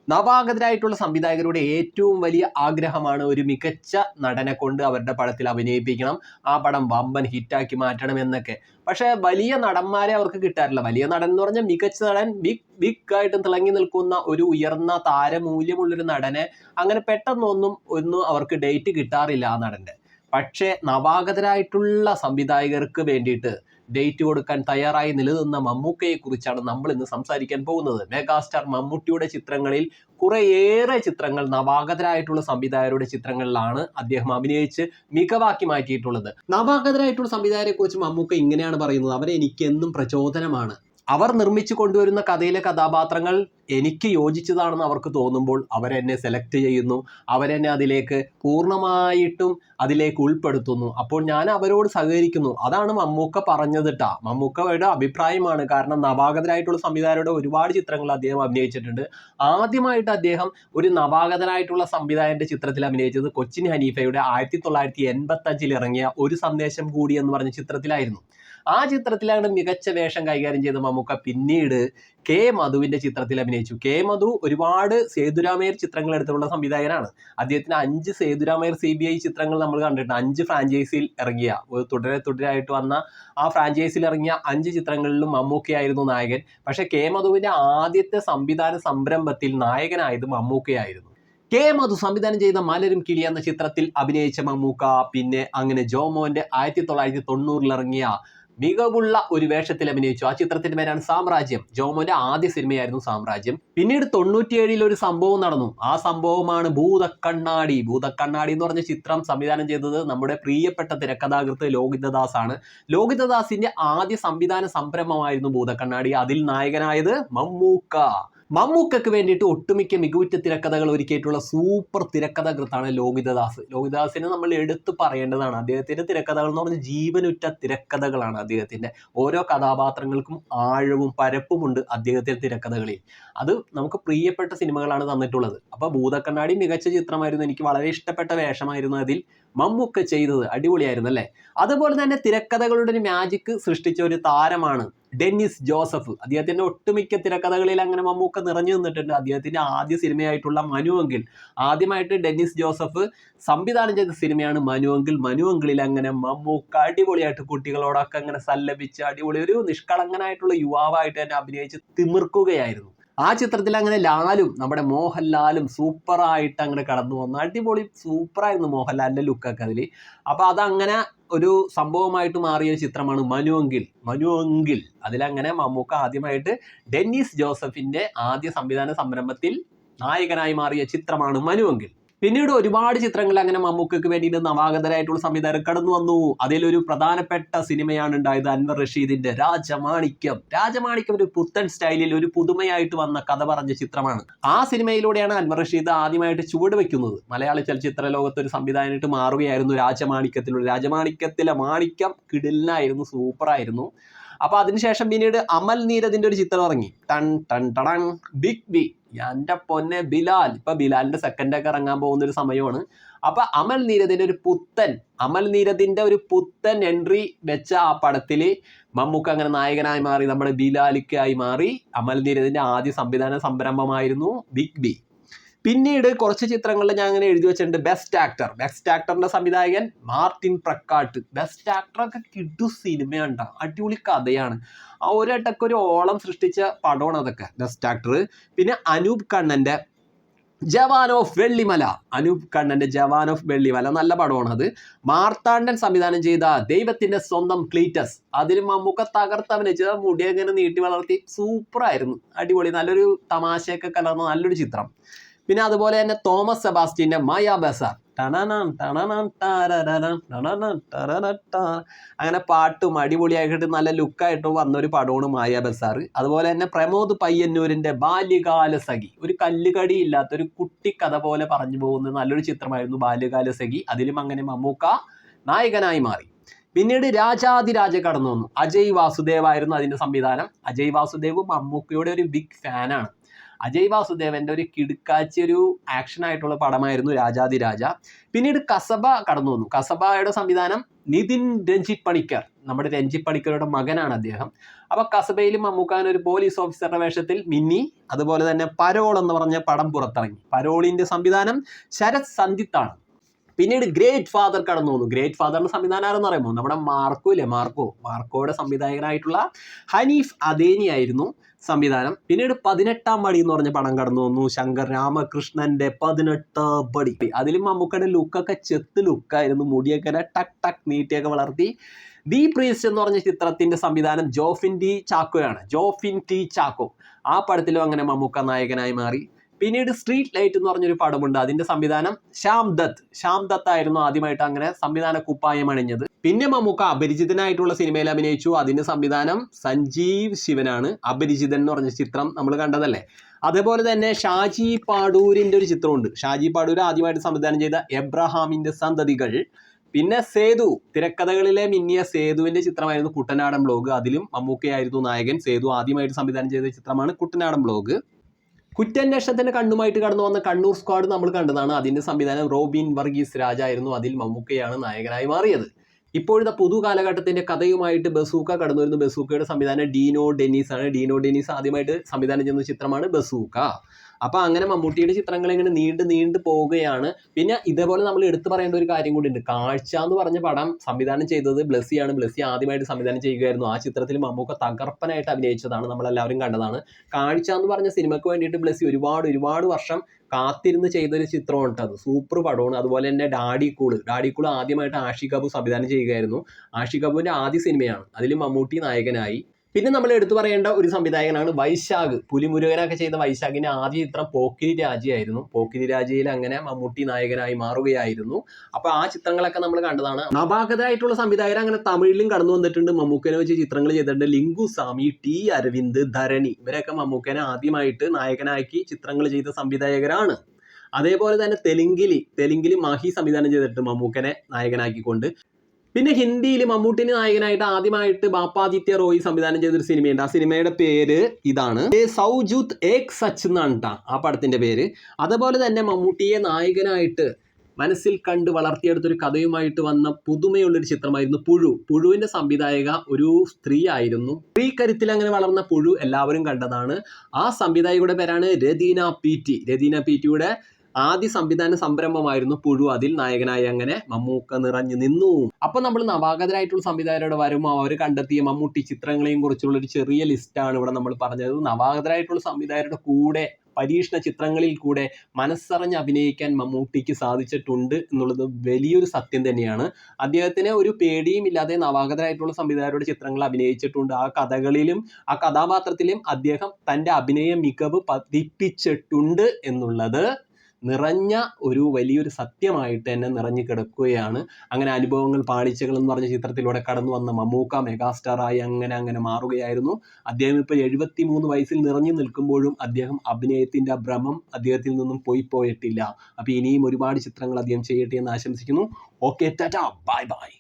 നവാഗതരായിട്ടുള്ള സംവിധായകരുടെ ഏറ്റവും വലിയ ആഗ്രഹമാണ് ഒരു മികച്ച നടനെ കൊണ്ട് അവരുടെ പടത്തിൽ അഭിനയിപ്പിക്കണം, ആ പടം വമ്പൻ ഹിറ്റാക്കി മാറ്റണം എന്നൊക്കെ. പക്ഷേ വലിയ നടന്മാരെ അവർക്ക് കിട്ടാറില്ല. വലിയ നടൻ എന്ന് പറഞ്ഞാൽ മികച്ച നടൻ, ബിഗ് ആയിട്ട് തിളങ്ങി നിൽക്കുന്ന ഒരു ഉയർന്ന താരമൂല്യമുള്ളൊരു നടനെ അങ്ങനെ പെട്ടെന്നൊന്നും അവർക്ക് ഡേറ്റ് കിട്ടാറില്ല ആ നടൻ്റെ. പക്ഷേ നവാഗതരായിട്ടുള്ള സംവിധായകർക്ക് വേണ്ടിയിട്ട് ഡേറ്റ് കൊടുക്കാൻ തയ്യാറായി നിലനിന്ന മമ്മൂക്കയെ കുറിച്ചാണ് നമ്മൾ ഇന്ന് സംസാരിക്കാൻ പോകുന്നത്. മെഗാസ്റ്റാർ മമ്മൂട്ടിയുടെ ചിത്രങ്ങളിൽ കുറേയേറെ ചിത്രങ്ങൾ നവാഗതരായിട്ടുള്ള സംവിധായകരുടെ ചിത്രങ്ങളിലാണ് അദ്ദേഹം അഭിനയിച്ച് മികവാക്കി മാറ്റിയിട്ടുള്ളത്. നവാഗതരായിട്ടുള്ള സംവിധായകരെ കുറിച്ച് മമ്മൂക്ക ഇങ്ങനെയാണ് പറയുന്നത്: അവരെ എനിക്കെന്നും പ്രചോദനമാണ്. അവർ നിർമ്മിച്ചു കൊണ്ടുവരുന്ന കഥയിലെ കഥാപാത്രങ്ങൾ എനിക്ക് യോജിച്ചതാണെന്ന് അവർക്ക് തോന്നുമ്പോൾ അവരെന്നെ സെലക്ട് ചെയ്യുന്നു, അവരെന്നെ അതിലേക്ക് പൂർണ്ണമായിട്ടും അതിലേക്ക് ഉൾപ്പെടുത്തുന്നു. അപ്പോൾ ഞാൻ അവരോട് സഹകരിക്കുന്നു. അതാണ് മമ്മൂക്ക പറഞ്ഞത് ട്ടാ. മമ്മൂക്കയുടെ അഭിപ്രായമാണ്. കാരണം നവാഗതരായിട്ടുള്ള സംവിധായകരുടെ ഒരുപാട് ചിത്രങ്ങൾ അദ്ദേഹം അഭിനയിച്ചിട്ടുണ്ട്. ആദ്യമായിട്ട് അദ്ദേഹം ഒരു നവാഗതനായിട്ടുള്ള സംവിധായകന്റെ ചിത്രത്തിൽ അഭിനയിച്ചത് കൊച്ചിൻ ഹനീഫയുടെ 1985 ഇറങ്ങിയ ഒരു സന്ദേശം കൂടി എന്ന് പറഞ്ഞ ചിത്രത്തിലായിരുന്നു. ആ ചിത്രത്തിലാണ് മികച്ച വേഷം കൈകാര്യം ചെയ്ത മമ്മൂക്ക പിന്നീട് കെ മധുവിന്റെ ചിത്രത്തിൽ അഭിനയിച്ചു. കെ മധു ഒരുപാട് സേതുരാമയ്യർ ചിത്രങ്ങൾ എടുത്തിട്ടുള്ള സംവിധായകനാണ്. അദ്ദേഹത്തിന് 5 സേതുരാമയ്യർ CBI ചിത്രങ്ങൾ നമ്മൾ കണ്ടിട്ടുണ്ട്. 5 ഫ്രാഞ്ചൈസിയിൽ ഇറങ്ങിയ, തുടരായിട്ട് വന്ന ആ ഫ്രാഞ്ചൈസിയിൽ ഇറങ്ങിയ 5 ചിത്രങ്ങളിലും മമ്മൂക്കയായിരുന്നു നായകൻ. പക്ഷെ കെ മധുവിന്റെ ആദ്യത്തെ സംവിധാന സംരംഭത്തിൽ നായകനായത് മമ്മൂക്കയായിരുന്നു. കെ മധു സംവിധാനം ചെയ്ത മലരും കിളി എന്ന ചിത്രത്തിൽ അഭിനയിച്ച മമ്മൂക്ക പിന്നെ അങ്ങനെ ജോമോന്റെ 1990 ഇറങ്ങിയ മികവുള്ള ഒരു വേഷത്തിൽ അഭിനയിച്ചു. ആ ചിത്രത്തിന്റെ പേരാണ് സാമ്രാജ്യം. ജോമോന്റെ ആദ്യ സിനിമയായിരുന്നു സാമ്രാജ്യം. പിന്നീട് 97 ഒരു സംഭവം നടന്നു. ആ സംഭവമാണ് ഭൂതക്കണ്ണാടി. ഭൂതക്കണ്ണാടി എന്ന് പറഞ്ഞ ചിത്രം സംവിധാനം ചെയ്തത് നമ്മുടെ പ്രിയപ്പെട്ട തിരക്കഥാകൃത്ത് ലോഹിതദാസ് ആണ്. ലോഹിതദാസിന്റെ ആദ്യ സംവിധാന സംരംഭമായിരുന്നു ഭൂതക്കണ്ണാടി. അതിൽ നായകനായത് മമ്മൂക്ക. മമ്മൂക്കയ്ക്ക് വേണ്ടിയിട്ട് ഒട്ടുമിക്ക മികവുറ്റ തിരക്കഥകൾ ഒരുക്കിയിട്ടുള്ള സൂപ്പർ തിരക്കഥാകൃത്താണ് ലോഹിതദാസ്. ലോഹിതദാസിനെ നമ്മൾ എടുത്തു പറയേണ്ടതാണ്. അദ്ദേഹത്തിന്റെ തിരക്കഥകൾ എന്ന് പറഞ്ഞാൽ ജീവനുറ്റ തിരക്കഥകളാണ്. അദ്ദേഹത്തിന്റെ ഓരോ കഥാപാത്രങ്ങൾക്കും ആഴവും പരപ്പുമുണ്ട് അദ്ദേഹത്തിന്റെ തിരക്കഥകളിൽ. അത് നമുക്ക് പ്രിയപ്പെട്ട സിനിമകളാണ് തന്നിട്ടുള്ളത്. അപ്പൊ ഭൂതക്കണ്ണാടി മികച്ച ചിത്രമായിരുന്നു. എനിക്ക് വളരെ ഇഷ്ടപ്പെട്ട വേഷമായിരുന്നു അതിൽ മമ്മൂക്ക ചെയ്തത്. അടിപൊളിയായിരുന്നു അല്ലേ? അതുപോലെ തന്നെ തിരക്കഥകളുടെ ഒരു മാജിക് സൃഷ്ടിച്ച ഒരു താരമാണ് ഡെന്നിസ് ജോസഫ്. അദ്ദേഹത്തിന്റെ ഒട്ടുമിക്ക തിരക്കഥകളിൽ അങ്ങനെ മമ്മൂക്ക നിറഞ്ഞു നിന്നിട്ടുണ്ട്. അദ്ദേഹത്തിന്റെ ആദ്യ സിനിമയായിട്ടുള്ള മനുവെങ്കിൽ, ആദ്യമായിട്ട് ഡെന്നിസ് ജോസഫ് സംവിധാനം ചെയ്ത സിനിമയാണ് മനുവെങ്കിൽ. മനുവെങ്കിലിൽ അങ്ങനെ മമ്മൂക്ക അടിപൊളിയായിട്ട് കുട്ടികളോടൊക്കെ അങ്ങനെ സല്ലപിച്ച് അടിപൊളി ഒരു നിഷ്കളങ്കനായിട്ടുള്ള യുവാവായിട്ട് തന്നെ അഭിനയിച്ച് തിമിർക്കുകയായിരുന്നു. ആ ചിത്രത്തിൽ അങ്ങനെ ലാലും നമ്മുടെ മോഹൻലാലും സൂപ്പറായിട്ട് അങ്ങനെ കടന്നു വന്നു. അടിപൊളി സൂപ്പറായിരുന്നു മോഹൻലാലിന്റെ ലുക്കൊക്കെ അതിൽ. അപ്പൊ അതങ്ങനെ ഒരു സംഭവമായിട്ട് മാറിയ ചിത്രമാണ് മനുവെങ്കിൽ. അതിലങ്ങനെ മമ്മൂക്ക ആദ്യമായിട്ട് ഡെന്നിസ് ജോസഫിന്റെ ആദ്യ സംവിധാന സംരംഭത്തിൽ നായകനായി മാറിയ ചിത്രമാണ് മനുവെങ്കിൽ. പിന്നീട് ഒരുപാട് ചിത്രങ്ങൾ അങ്ങനെ മമ്മൂക്കയ്ക്ക് വേണ്ടിയിട്ട് നവാഗതരായിട്ടുള്ള സംവിധായകർ കടന്നു വന്നു. അതിലൊരു പ്രധാനപ്പെട്ട സിനിമയാണ് ഉണ്ടായത് അൻവർ റഷീദിന്റെ രാജമാണിക്യം. രാജമാണിക്യം ഒരു പുത്തൻ സ്റ്റൈലിൽ ഒരു പുതുമയായിട്ട് വന്ന കഥ പറഞ്ഞ ചിത്രമാണ്. ആ സിനിമയിലൂടെയാണ് അൻവർ റഷീദ് ആദ്യമായിട്ട് ചുവട് വെക്കുന്നത്. മലയാള ചലച്ചിത്ര ലോകത്ത് ഒരു സംവിധാനമായിട്ട് മാറുകയായിരുന്നു രാജമാണിക്യത്തിലൂടെ. രാജമാണിക്യത്തിലെ മാണിക്യം കിടിലനായിരുന്നു, സൂപ്പറായിരുന്നു. അപ്പൊ അതിനുശേഷം പിന്നീട് അമൽ നീരദിന്റെ ഒരു ചിത്രം ഇറങ്ങി, ബിഗ് ബി. എൻ്റെ പൊന്നെ ബിലാൽ. ഇപ്പൊ ബിലാലിന്റെ സെക്കൻഡൊക്കെ ഇറങ്ങാൻ പോകുന്ന ഒരു സമയമാണ്. അപ്പൊ അമൽ നീരദിന്റെ ഒരു പുത്തൻ എൻട്രി വെച്ച ആ പടത്തില് മമ്മൂക്ക അങ്ങനെ നായകനായി മാറി, നമ്മുടെ ബിലാലിക്കായി മാറി. അമൽ നീരദിന്റെ ആദ്യ സംവിധാന സംരംഭമായിരുന്നു ബിഗ് ബി. പിന്നീട് കുറച്ച് ചിത്രങ്ങളിൽ ഞാൻ അങ്ങനെ എഴുതി വെച്ചിട്ടുണ്ട് ബെസ്റ്റ് ആക്ടറിന്റെ സംവിധായകൻ മാർട്ടിൻ പ്രക്കാട്ട്. ബെസ്റ്റ് ആക്ടറൊക്കെ കിടു സിനിമയുണ്ട, അടിപൊളി കഥയാണ്. ആ ഒരേട്ടൊക്കെ ഓളം സൃഷ്ടിച്ച പടമാണ് അതൊക്കെ ബെസ്റ്റ് ആക്ടർ. പിന്നെ അനൂപ് കണ്ണന്റെ ജവാൻ ഓഫ് വെള്ളിമല നല്ല പടമാണ് അത്. മാർത്താണ്ഡൻ സംവിധാനം ചെയ്ത ദൈവത്തിന്റെ സ്വന്തം ക്ലീറ്റസ്, അതിൽ മമ്മൂക്ക തകർത്തഭിനയിച്ച മുടി അങ്ങനെ നീട്ടി വളർത്തി സൂപ്പറായിരുന്നു, അടിപൊളി, നല്ലൊരു തമാശയൊക്കെ കലർന്ന നല്ലൊരു ചിത്രം. പിന്നെ അതുപോലെ തന്നെ തോമസ് സെബാസ്റ്റ്യന്റെ മായ ബസാർ, അങ്ങനെ പാട്ടും അടിപൊളിയായിട്ട് നല്ല ലുക്കായിട്ട് വന്നൊരു പടമാണ് മായ ബസാർ. അതുപോലെ തന്നെ പ്രമോദ് പയ്യന്നൂരിന്റെ ബാല്യകാല സഖി, ഒരു കല്ലുകടി ഇല്ലാത്തൊരു കുട്ടിക്കഥ പോലെ പറഞ്ഞു പോകുന്ന നല്ലൊരു ചിത്രമായിരുന്നു ബാല്യകാല സഖി. അതിലും അങ്ങനെ മമ്മൂക്ക നായകനായി മാറി. പിന്നീട് രാജാതിരാജ കടന്നു വന്നു. അജയ് വാസുദേവ് ആയിരുന്നു അതിന്റെ സംവിധാനം. അജയ് വാസുദേവ് മമ്മൂക്കയുടെ ഒരു ബിഗ് ഫാനാണ്. അജയ് വാസുദേവന്റെ ഒരു കിടുക്കാച്ചി ഒരു ആക്ഷൻ ആയിട്ടുള്ള പടമായിരുന്നു രാജാതിരാജ. പിന്നീട് കസബ കടന്നു വന്നു. കസബയുടെ സംവിധാനം നിതിൻ രഞ്ജിത്ത് പണിക്കർ, നമ്മുടെ രഞ്ജിത്ത് പണിക്കരുടെ മകനാണ് അദ്ദേഹം. അപ്പൊ കസബയിലും മമ്മൂക്കാൻ ഒരു പോലീസ് ഓഫീസറുടെ വേഷത്തിൽ മിന്നി. അതുപോലെ തന്നെ പരോൾ എന്ന് പറഞ്ഞ പടം പുറത്തിറങ്ങി. പരോളിന്റെ സംവിധാനം ശരത് സന്ദിത്താണ്. പിന്നീട് ഗ്രേറ്റ് ഫാദർ കടന്നു വന്നു. ഗ്രേറ്റ് ഫാദറിന്റെ സംവിധാനം ആരെന്ന് പറയുമ്പോൾ നമ്മുടെ മാർക്കോ ഇല്ലേ, മാർക്കോയുടെ സംവിധായകനായിട്ടുള്ള ഹനീഫ് അദേനി ആയിരുന്നു സംവിധാനം. പിന്നീട് 18-ാം പടി എന്ന് പറഞ്ഞ പടം കടന്നു വന്നു. ശങ്കർ രാമകൃഷ്ണന്റെ 18 പടി. അതിലും മമ്മൂക്കയുടെ ലുക്കൊക്കെ ചെത്ത് ലുക്കായിരുന്നു. മുടിയൊക്കെ ടക്ക് ടക്ക് നീട്ടിയൊക്കെ വളർത്തി. ദി പ്രീസ്റ്റ് എന്ന് പറഞ്ഞ ചിത്രത്തിന്റെ സംവിധാനം ജോഫിൻ ടി ചാക്കോ. ആ പടത്തിലും അങ്ങനെ മമ്മൂക്ക നായകനായി മാറി. പിന്നീട് സ്ട്രീറ്റ് ലൈറ്റ് എന്ന് പറഞ്ഞൊരു പടമുണ്ട്. അതിന്റെ സംവിധാനം ശ്യാം ദത്ത് ആയിരുന്നു ആദ്യമായിട്ട് അങ്ങനെ സംവിധാന കുപ്പായം അണിഞ്ഞത്. പിന്നെ മമ്മൂക്ക അപരിചിതനായിട്ടുള്ള സിനിമയിൽ അഭിനയിച്ചു. അതിന്റെ സംവിധാനം സഞ്ജീവ് ശിവനാണ്. അപരിചിതൻ എന്ന് പറഞ്ഞ ചിത്രം നമ്മൾ കണ്ടതല്ലേ. അതേപോലെ തന്നെ ഷാജി പാടൂരിന്റെ ഒരു ചിത്രമുണ്ട്. ഷാജി പാടൂർ ആദ്യമായിട്ട് സംവിധാനം ചെയ്ത എബ്രഹാമിന്റെ സന്തതികൾ. പിന്നെ സേതു, തിരക്കഥകളിലെ മിന്നിയ സേതുവിന്റെ ചിത്രമായിരുന്നു കുട്ടനാടൻ ബ്ലോഗ്. അതിലും മമ്മൂക്കയായിരുന്നു നായകൻ. സേതു ആദ്യമായിട്ട് സംവിധാനം ചെയ്ത ചിത്രമാണ് കുട്ടനാടൻ ബ്ലോഗ്. കുറ്റാന്വേഷണത്തിന്റെ കണ്ണുമായിട്ട് കടന്നു വന്ന കണ്ണൂർ സ്ക്വാഡ് നമ്മൾ കണ്ടതാണ്. അതിന്റെ സംവിധാനം റോബിൻ വർഗീസ് രാജായിരുന്നു. അതിൽ മമ്മൂക്കയാണ് നായകനായി മാറിയത്. ഇപ്പോഴത്തെ പുതു കാലഘട്ടത്തിന്റെ കഥയുമായിട്ട് ബസൂക്ക കടന്നു വരുന്നു. ബസൂക്കയുടെ സംവിധാനം ഡീനോ ഡെന്നീസ് ആണ്. ഡീനോ ഡെന്നീസ് ആദ്യമായിട്ട് സംവിധാനം ചെയ്യുന്ന ചിത്രമാണ് ബസൂക്ക. അപ്പൊ അങ്ങനെ മമ്മൂട്ടിയുടെ ചിത്രങ്ങൾ ഇങ്ങനെ നീണ്ടു പോവുകയാണ്. പിന്നെ ഇതേപോലെ നമ്മൾ എടുത്തു പറയേണ്ട ഒരു കാര്യം കൂടി ഉണ്ട്. കാഴ്ച എന്ന് പറഞ്ഞ പടം സംവിധാനം ചെയ്തത് ബ്ലസ്സിയാണ്. ബ്ലസ്സി ആദ്യമായിട്ട് സംവിധാനം ചെയ്യുകയായിരുന്നു. ആ ചിത്രത്തിൽ മമ്മൂക്ക തകർപ്പനായിട്ട് അഭിനയിച്ചതാണ്, നമ്മളെല്ലാവരും കണ്ടതാണ്. കാഴ്ച എന്ന് പറഞ്ഞ സിനിമയ്ക്ക് വേണ്ടിയിട്ട് ബ്ലസ്സി ഒരുപാട് വർഷം കാത്തിരുന്ന് ചെയ്തൊരു ചിത്രമാണ് അത്. സൂപ്പർ പടമാണ്. അതുപോലെ തന്നെ ഡാഡിക്കൂൾ ആദ്യമായിട്ട് ആഷിഖ് കപൂർ സംവിധാനം ചെയ്യുകയായിരുന്നു. ആഷിഖ് കപൂറിന്റെ ആദ്യ സിനിമയാണ്. അതിൽ മമ്മൂട്ടി നായകനായി. പിന്നെ നമ്മൾ എടുത്തു പറയേണ്ട ഒരു സംവിധായകനാണ് വൈശാഖ്. പുലിമുരുകനൊക്കെ ചെയ്ത വൈശാഖിന്റെ ആദ്യ ചിത്രം പോക്കിരി രാജയായിരുന്നു. പോക്കിരി രാജയിൽ അങ്ങനെ മമ്മൂട്ടി നായകനായി മാറുകയായിരുന്നു. അപ്പൊ ആ ചിത്രങ്ങളൊക്കെ നമ്മൾ കണ്ടതാണ്. നവാഗതരായിട്ടുള്ള സംവിധായകർ അങ്ങനെ തമിഴിലും കടന്നു വന്നിട്ടുണ്ട്. മമ്മൂക്കനെ വെച്ച് ചിത്രങ്ങൾ ചെയ്തിട്ടുണ്ട്. ലിംഗുസ്വാമി, ടി അരവിന്ദ്, ധരണി, ഇവരൊക്കെ മമ്മൂക്കനെ ആദ്യമായിട്ട് നായകനാക്കി ചിത്രങ്ങൾ ചെയ്ത സംവിധായകരാണ്. അതേപോലെ തന്നെ തെലുങ്കില് മാഹി സംവിധാനം ചെയ്തിട്ട് മമ്മൂക്കനെ നായകനാക്കിക്കൊണ്ട്. പിന്നെ ഹിന്ദിയിൽ മമ്മൂട്ടിന് നായകനായിട്ട് ആദ്യമായിട്ട് ബാപ്പാദിത്യ റോയ് സംവിധാനം ചെയ്തൊരു സിനിമയുണ്ട്. ആ സിനിമയുടെ പേര് ഇതാണ്, സൗജൂത് ഏക് സച്ച് എന്നാണ് ട്ടാ ആ പടത്തിന്റെ പേര്. അതുപോലെ തന്നെ മമ്മൂട്ടിയെ നായകനായിട്ട് മനസ്സിൽ കണ്ട് വളർത്തിയെടുത്തൊരു കഥയുമായിട്ട് വന്ന പുതുമയുള്ളൊരു ചിത്രമായിരുന്നു പുഴുവിന്റെ സംവിധായക ഒരു സ്ത്രീ ആയിരുന്നു. സ്ത്രീ കരുത്തിൽ അങ്ങനെ വളർന്ന പുഴു എല്ലാവരും കണ്ടതാണ്. ആ സംവിധായകയുടെ പേരാണ് രതീന പി ടിയുടെ ആദ്യ സംവിധാന സംരംഭമായിരുന്നു പുഴു. അതിൽ നായകനായി അങ്ങനെ മമ്മൂക്ക നിറഞ്ഞു നിന്നു. അപ്പൊ നമ്മൾ നവാഗതരായിട്ടുള്ള സംവിധായകരോട് വരുമ്പോൾ അവർ കണ്ടെത്തിയ മമ്മൂട്ടി ചിത്രങ്ങളെയും കുറിച്ചുള്ള ഒരു ചെറിയ ലിസ്റ്റാണ് ഇവിടെ നമ്മൾ പറഞ്ഞത്. നവാഗതരായിട്ടുള്ള സംവിധായകരുടെ കൂടെ പരീക്ഷണ ചിത്രങ്ങളിൽ കൂടെ മനസ്സറിഞ്ഞ് അഭിനയിക്കാൻ മമ്മൂട്ടിക്ക് സാധിച്ചിട്ടുണ്ട് എന്നുള്ളത് വലിയൊരു സത്യം തന്നെയാണ്. അദ്ദേഹത്തിന് ഒരു പേടിയും ഇല്ലാതെ നവാഗതരായിട്ടുള്ള സംവിധായകരുടെ ചിത്രങ്ങൾ അഭിനയിച്ചിട്ടുണ്ട്. ആ കഥകളിലും ആ കഥാപാത്രത്തിലും അദ്ദേഹം തൻ്റെ അഭിനയ മികവ് പതിപ്പിച്ചിട്ടുണ്ട് എന്നുള്ളത് നിറഞ്ഞ ഒരു വലിയൊരു സത്യമായിട്ട് തന്നെ നിറഞ്ഞു കിടക്കുകയാണ്. അങ്ങനെ അനുഭവങ്ങൾ പാളിച്ചകൾ എന്ന് പറഞ്ഞ ചിത്രത്തിലൂടെ കടന്നു വന്ന മമ്മൂക്ക മെഗാസ്റ്റാറായി അങ്ങനെ മാറുകയായിരുന്നു. അദ്ദേഹം ഇപ്പോൾ 73 വയസ്സിൽ നിറഞ്ഞു നിൽക്കുമ്പോഴും അദ്ദേഹം അഭിനയത്തിന്റെ ഭ്രമം അദ്ദേഹത്തിൽ നിന്നും പോയിട്ടില്ല. അപ്പോൾ ഇനിയും ഒരുപാട് ചിത്രങ്ങൾ അദ്ദേഹം ചെയ്യട്ടെ എന്ന് ആശംസിക്കുന്നു. Okay, tata, by.